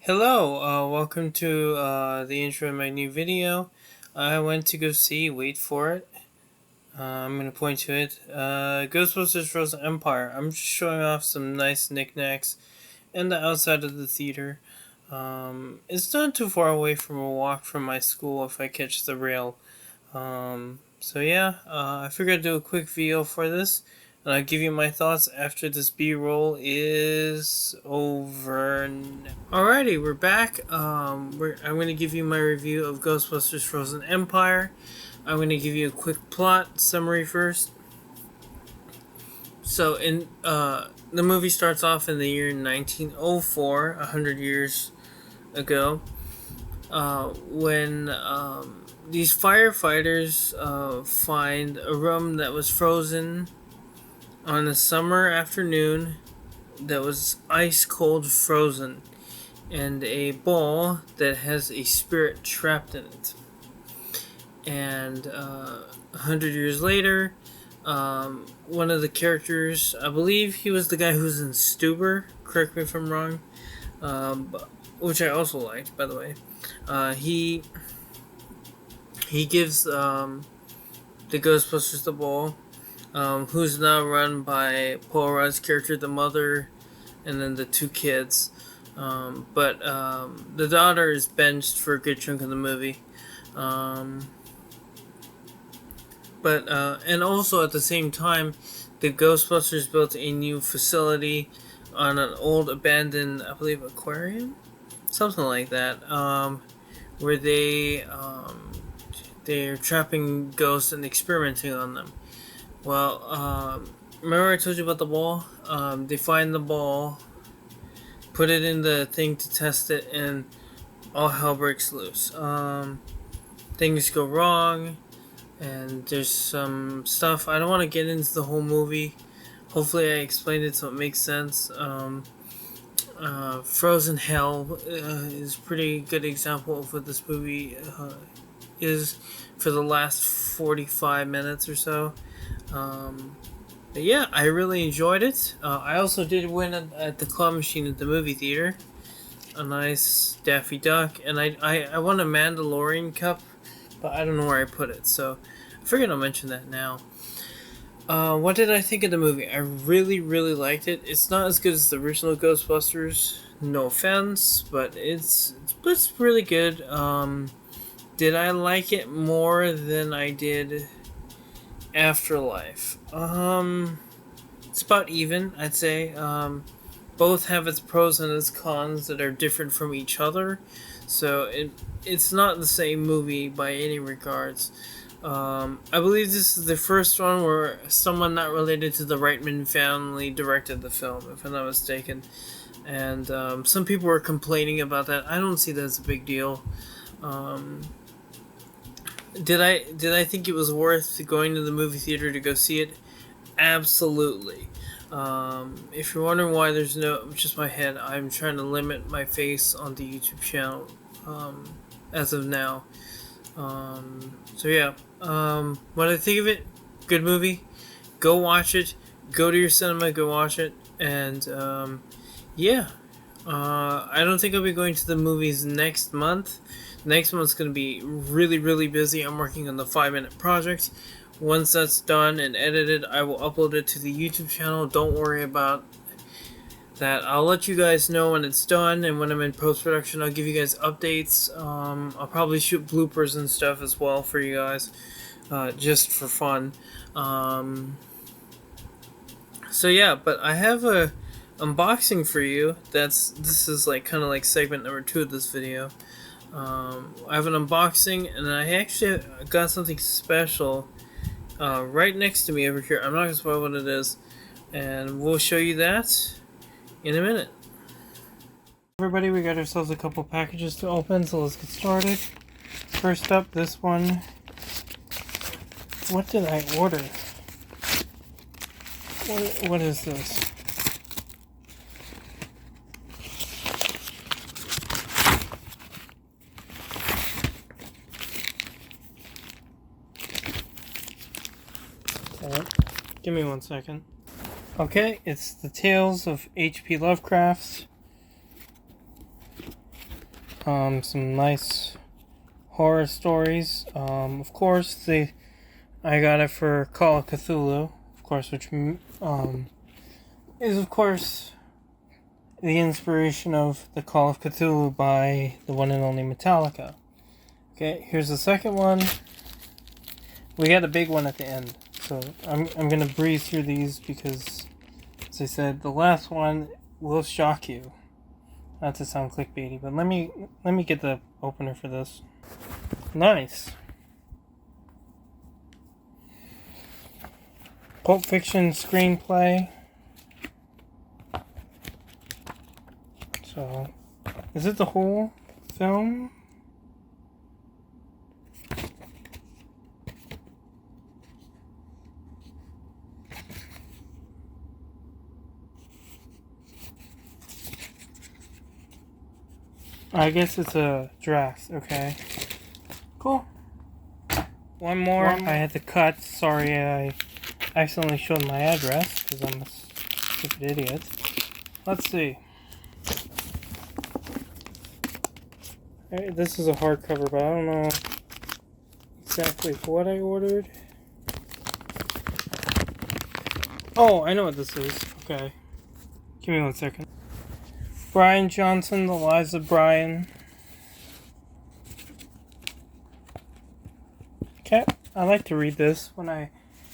Hello, welcome to the intro of my new video. I went to go see, wait for it, I'm going to point to it, Ghostbusters Frozen Empire. I'm just showing off some nice knickknacks in the outside of the theater. It's not too far away from a walk from my school if I catch the rail. So yeah, I figured I'd do a quick video for this, and I'll give you my thoughts after this B-roll is over. Alrighty, we're back. I'm going to give you my review of Ghostbusters Frozen Empire. I'm going to give you a quick plot summary first. So, the movie starts off in the year 1904, 100 years ago, when these firefighters find a room that was frozen on a summer afternoon that was ice cold frozen, and a ball that has a spirit trapped in it. And 100 years later, one of the characters, I believe he was the guy who's in Stuber, correct me if I'm wrong, which I also liked, by the way. He gives the Ghostbusters the ball, who's now run by Paul Rudd's character, the mother, and then the two kids. But the daughter is benched for a good chunk of the movie. And also at the same time, the Ghostbusters built a new facility on an old abandoned, I believe, aquarium? Something like that. Where they're trapping ghosts and experimenting on them. Well, remember I told you about the ball? They find the ball, put it in the thing to test it, and all hell breaks loose. Things go wrong, and there's some stuff. I don't want to get into the whole movie. Hopefully I explained it so it makes sense. Frozen Hell is a pretty good example of what this movie is for the last 45 minutes or so. But yeah, I really enjoyed it. I also did win at the claw machine at the movie theater. A nice Daffy Duck. And I won a Mandalorian cup, but I don't know where I put it. So I figured I'll mention that now. What did I think of the movie? I really, really liked it. It's not as good as the original Ghostbusters. No offense, but it's really good. Did I like it more than I did Afterlife? It's about even, I'd say. Both have its pros and its cons that are different from each other. So it's not the same movie by any regards. I believe this is the first one where someone not related to the Reitman family directed the film, if I'm not mistaken. And some people were complaining about that. I don't see that as a big deal. Did I think it was worth going to the movie theater to go see it? Absolutely. If you're wondering why there's no, just my head, I'm trying to limit my face on the YouTube channel as of now. So yeah, what I think of it, good movie. Go watch it. Go to your cinema, go watch it. And yeah, I don't think I'll be going to the movies next month. Next month's going to be really, really busy. I'm working on the 5-minute project. Once that's done and edited, I will upload it to the YouTube channel. Don't worry about that. I'll let you guys know when it's done, and when I'm in post-production, I'll give you guys updates. I'll probably shoot bloopers and stuff as well for you guys, just for fun. So yeah, but I have a unboxing for you. This is like kind of like segment number 2 of this video. I have an unboxing, and I actually got something special right next to me over here. I'm not going to spoil what it is, and we'll show you that in a minute. Everybody, we got ourselves a couple packages to open, so let's get started. First up, this one. What did I order? What is this? Give me 1 second. Okay, it's the Tales of H.P. Lovecraft. some nice horror stories. Of course, I got it for Call of Cthulhu, of course, which is of course the inspiration of the Call of Cthulhu by the one and only Metallica. Okay, here's the second one. We got a big one at the end, so I'm gonna breeze through these because, as I said, the last one will shock you. Not to sound clickbaity, but let me get the opener for this. Nice. Pulp Fiction screenplay. So, is it the whole film? I guess it's a draft, okay. Cool. One more. I had to cut. Sorry, I accidentally showed my address because I'm a stupid idiot. Let's see. This is a hardcover, but I don't know exactly what I ordered. Oh, I know what this is. Okay. Give me 1 second. Brian Johnson, The Lives of Brian. Okay, I like to read this. When I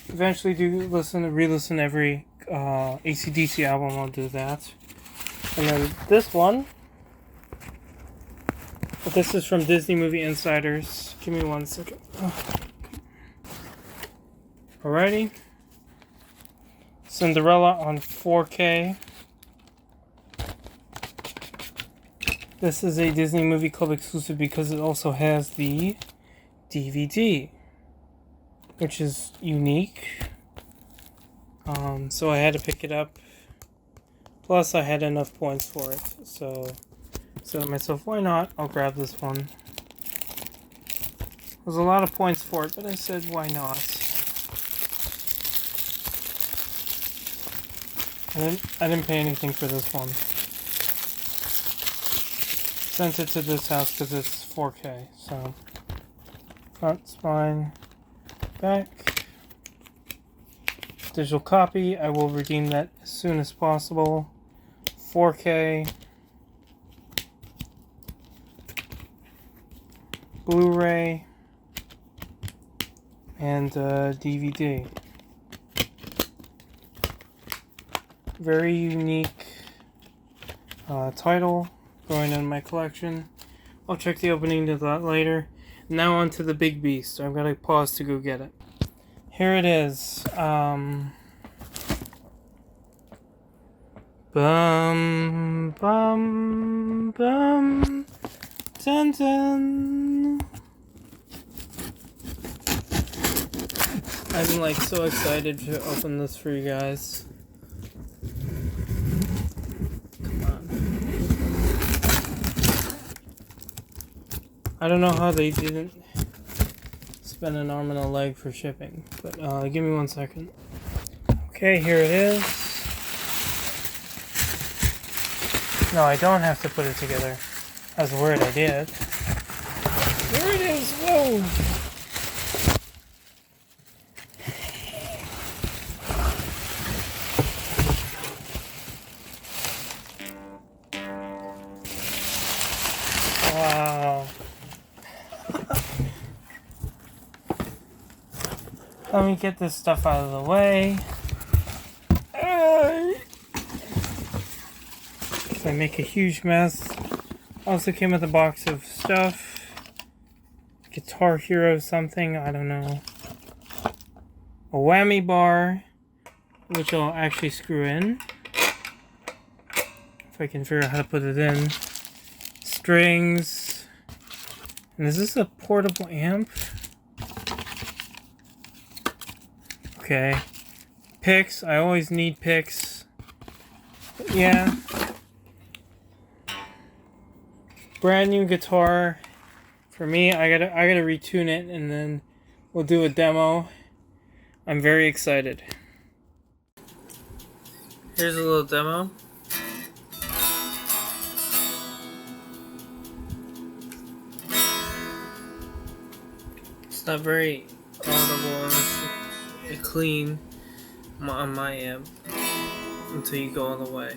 eventually do re-listen every AC/DC album, I'll do that. And then this one. But this is from Disney Movie Insiders. Give me 1 second. Alrighty. Cinderella on 4K. This is a Disney Movie Club exclusive because it also has the DVD, which is unique. So I had to pick it up. Plus, I had enough points for it. So I said to myself, why not? I'll grab this one. There's a lot of points for it, but I said, why not? I didn't pay anything for this one. Sent it to this house because it's 4K. So front, spine, back. Digital copy. I will redeem that as soon as possible. 4K. Blu-ray. And DVD. Very unique title. Going in my collection. I'll check the opening to that later. Now on to the big beast. I'm gonna pause to go get it. Here it is. Bum bum bum dun dun. I'm like so excited to open this for you guys. I don't know how they didn't spend an arm and a leg for shipping, but give me 1 second. Okay, here it is. No, I don't have to put it together. I was worried I did. Here it is! Whoa! Wow. Let me get this stuff out of the way. If I make a huge mess. Also came with a box of stuff. Guitar Hero something, I don't know. A whammy bar, which I'll actually screw in. If I can figure out how to put it in. Strings. And is this a portable amp? Okay. Picks. I always need picks. But yeah. Brand new guitar. For me, I gotta retune it and then we'll do a demo. I'm very excited. Here's a little demo. It's not very audible and clean on my amp until you go all the way.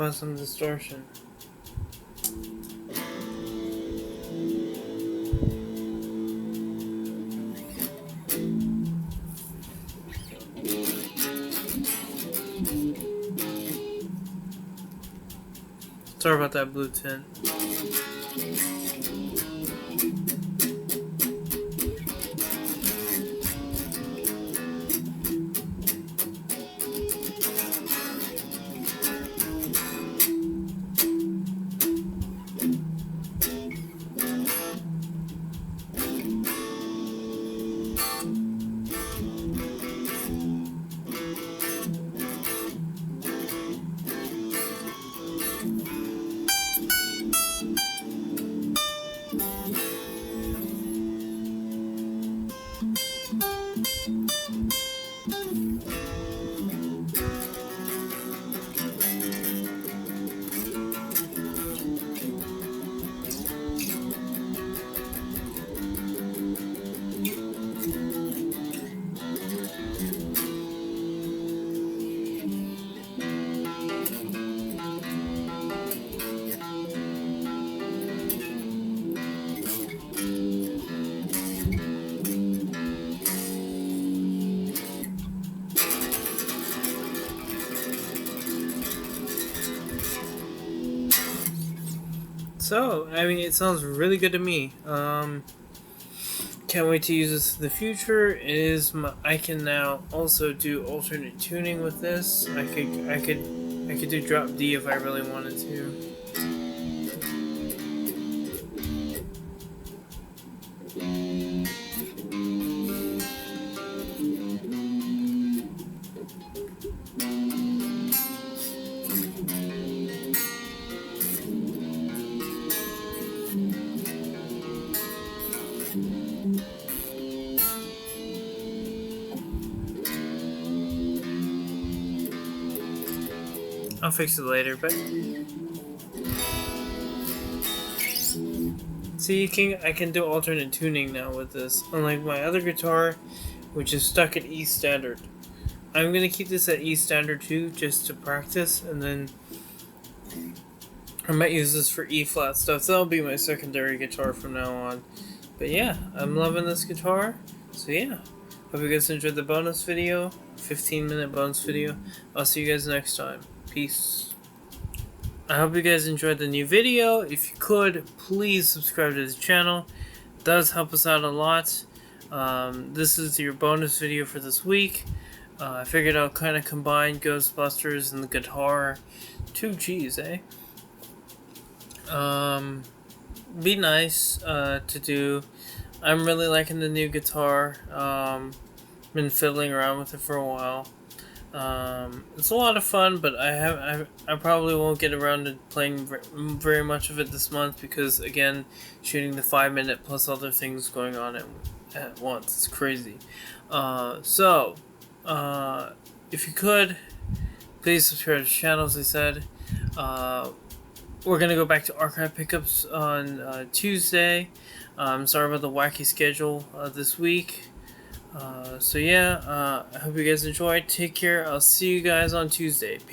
Oh, some distortion. Sorry about that blue tint. So, I mean, it sounds really good to me. Can't wait to use this in the future. I can now also do alternate tuning with this. I could do drop D if I really wanted to. I'll fix it later, but see, I can do alternate tuning now with this, unlike my other guitar, which is stuck at E standard. I'm gonna keep this at E standard too, just to practice, and then I might use this for E flat stuff. So that'll be my secondary guitar from now on. But yeah, I'm loving this guitar. So yeah, hope you guys enjoyed the bonus video, 15-minute bonus video. I'll see you guys next time. Peace. I hope you guys enjoyed the new video. If you could, please subscribe to the channel. It does help us out a lot. This is your bonus video for this week. I figured I'll kind of combine Ghostbusters and the guitar. 2 G's, eh? Be nice to do. I'm really liking the new guitar. Been fiddling around with it for a while. It's a lot of fun, but I probably won't get around to playing very much of it this month because, again, shooting the 5-minute plus other things going on at once. It's crazy. So if you could, please subscribe to the channel, as I said. we're gonna go back to archive pickups on Tuesday. Sorry about the wacky schedule this week. So yeah, I hope you guys enjoyed. Take care. I'll see you guys on Tuesday. Peace.